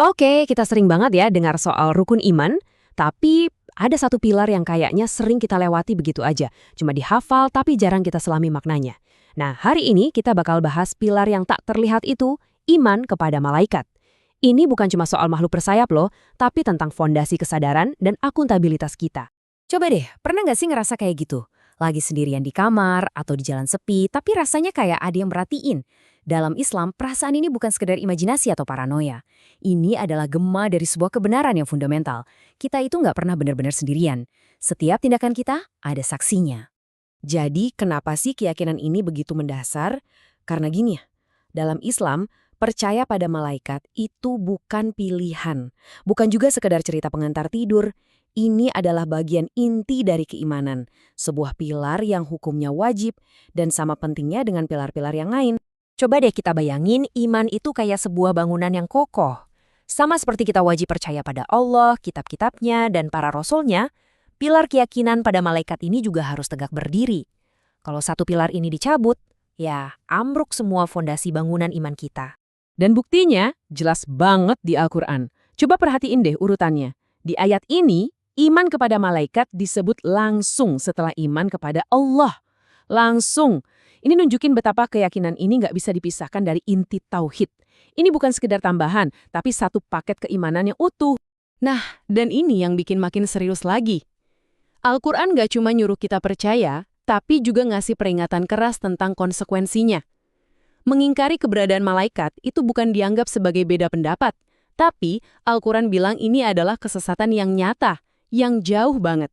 Oke, kita sering banget ya dengar soal rukun iman, tapi ada satu pilar yang kayaknya sering kita lewati begitu aja. Cuma dihafal tapi jarang kita selami maknanya. Nah, hari ini kita bakal bahas pilar yang tak terlihat itu, iman kepada malaikat. Ini bukan cuma soal makhluk bersayap loh, tapi tentang fondasi kesadaran dan akuntabilitas kita. Coba deh, pernah nggak sih ngerasa kayak gitu? Lagi sendirian di kamar atau di jalan sepi, tapi rasanya kayak ada yang merhatiin. Dalam Islam, perasaan ini bukan sekedar imajinasi atau paranoia. Ini adalah gema dari sebuah kebenaran yang fundamental. Kita itu nggak pernah benar-benar sendirian. Setiap tindakan kita ada saksinya. Jadi, kenapa sih keyakinan ini begitu mendasar? Karena gini ya, dalam Islam, percaya pada malaikat itu bukan pilihan. Bukan juga sekedar cerita pengantar tidur. Ini adalah bagian inti dari keimanan. Sebuah pilar yang hukumnya wajib dan sama pentingnya dengan pilar-pilar yang lain. Coba deh kita bayangin iman itu kayak sebuah bangunan yang kokoh. Sama seperti kita wajib percaya pada Allah, kitab-kitabnya, dan para rasulnya, pilar keyakinan pada malaikat ini juga harus tegak berdiri. Kalau satu pilar ini dicabut, ya ambruk semua fondasi bangunan iman kita. Dan buktinya jelas banget di Al-Quran. Coba perhatiin deh urutannya. Di ayat ini, iman kepada malaikat disebut langsung setelah iman kepada Allah. Langsung. Ini nunjukin betapa keyakinan ini nggak bisa dipisahkan dari inti tauhid. Ini bukan sekedar tambahan, tapi satu paket keimanan yang utuh. Nah, dan ini yang bikin makin serius lagi. Al-Quran nggak cuma nyuruh kita percaya, tapi juga ngasih peringatan keras tentang konsekuensinya. Mengingkari keberadaan malaikat itu bukan dianggap sebagai beda pendapat, tapi Al-Quran bilang ini adalah kesesatan yang nyata, yang jauh banget.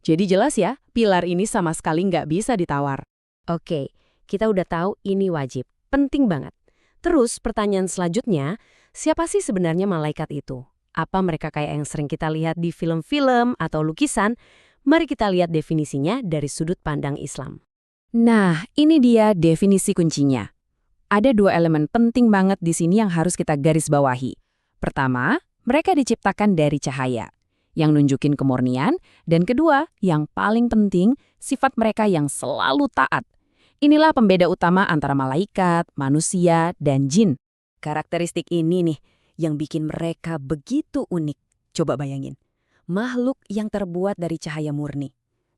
Jadi jelas ya, pilar ini sama sekali nggak bisa ditawar. Oke, kita udah tahu ini wajib. Penting banget. Terus pertanyaan selanjutnya, siapa sih sebenarnya malaikat itu? Apa mereka kayak yang sering kita lihat di film-film atau lukisan? Mari kita lihat definisinya dari sudut pandang Islam. Nah, ini dia definisi kuncinya. Ada dua elemen penting banget di sini yang harus kita garis bawahi. Pertama, mereka diciptakan dari cahaya, yang nunjukin kemurnian, dan kedua, yang paling penting, sifat mereka yang selalu taat. Inilah pembeda utama antara malaikat, manusia, dan jin. Karakteristik ini nih yang bikin mereka begitu unik. Coba bayangin, makhluk yang terbuat dari cahaya murni.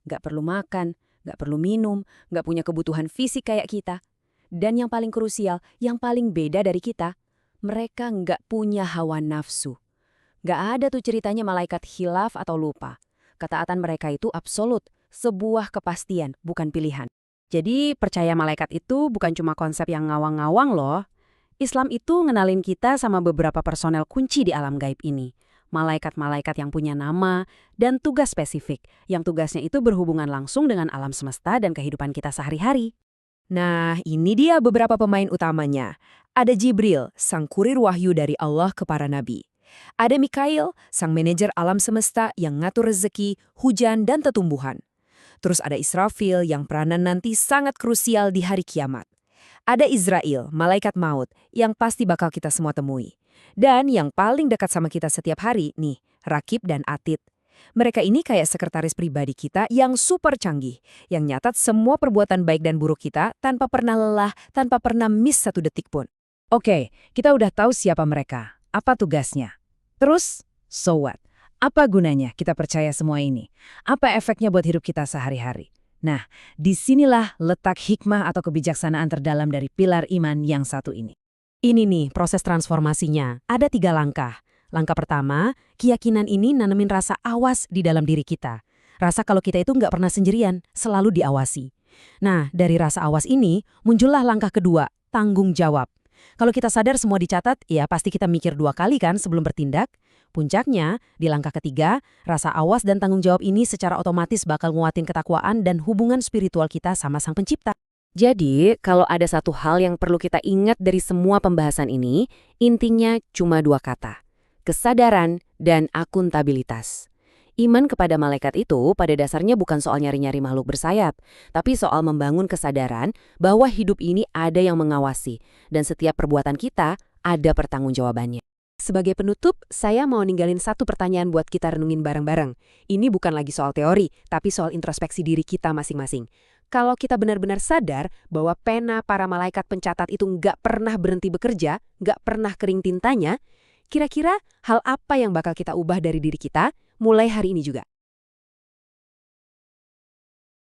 Nggak perlu makan, nggak perlu minum, nggak punya kebutuhan fisik kayak kita. Dan yang paling krusial, yang paling beda dari kita, mereka nggak punya hawa nafsu. Nggak ada tuh ceritanya malaikat khilaf atau lupa. Ketaatan mereka itu absolut, sebuah kepastian, bukan pilihan. Jadi percaya malaikat itu bukan cuma konsep yang ngawang-ngawang loh. Islam itu ngenalin kita sama beberapa personel kunci di alam gaib ini. Malaikat-malaikat yang punya nama dan tugas spesifik, yang tugasnya itu berhubungan langsung dengan alam semesta dan kehidupan kita sehari-hari. Nah, ini dia beberapa pemain utamanya. Ada Jibril, sang kurir wahyu dari Allah ke para nabi. Ada Mikail, sang manajer alam semesta yang ngatur rezeki, hujan, dan tetumbuhan. Terus ada Israfil yang peranan nanti sangat krusial di hari kiamat. Ada Israel, malaikat maut, yang pasti bakal kita semua temui. Dan yang paling dekat sama kita setiap hari, nih, Rakib dan Atid. Mereka ini kayak sekretaris pribadi kita yang super canggih, yang nyatat semua perbuatan baik dan buruk kita tanpa pernah lelah, tanpa pernah miss satu detik pun. Oke, kita udah tahu siapa mereka, apa tugasnya. Terus, so what? Apa gunanya kita percaya semua ini? Apa efeknya buat hidup kita sehari-hari? Nah, disinilah letak hikmah atau kebijaksanaan terdalam dari pilar iman yang satu ini. Ini nih proses transformasinya. Ada 3 langkah. Langkah pertama, keyakinan ini nanemin rasa awas di dalam diri kita. Rasa kalau kita itu nggak pernah sendirian, selalu diawasi. Nah, dari rasa awas ini, muncullah langkah kedua, tanggung jawab. Kalau kita sadar semua dicatat, ya pasti kita mikir 2 kali kan sebelum bertindak. Puncaknya, di langkah ketiga, rasa awas dan tanggung jawab ini secara otomatis bakal nguatin ketakwaan dan hubungan spiritual kita sama Sang Pencipta. Jadi, kalau ada satu hal yang perlu kita ingat dari semua pembahasan ini, intinya cuma 2 kata. Kesadaran dan akuntabilitas. Iman kepada malaikat itu pada dasarnya bukan soal nyari-nyari makhluk bersayap, tapi soal membangun kesadaran bahwa hidup ini ada yang mengawasi, dan setiap perbuatan kita ada pertanggungjawabannya. Sebagai penutup, saya mau ninggalin satu pertanyaan buat kita renungin bareng-bareng. Ini bukan lagi soal teori, tapi soal introspeksi diri kita masing-masing. Kalau kita benar-benar sadar bahwa pena para malaikat pencatat itu nggak pernah berhenti bekerja, nggak pernah kering tintanya, Kira-kira hal apa yang bakal kita ubah dari diri kita mulai hari ini juga?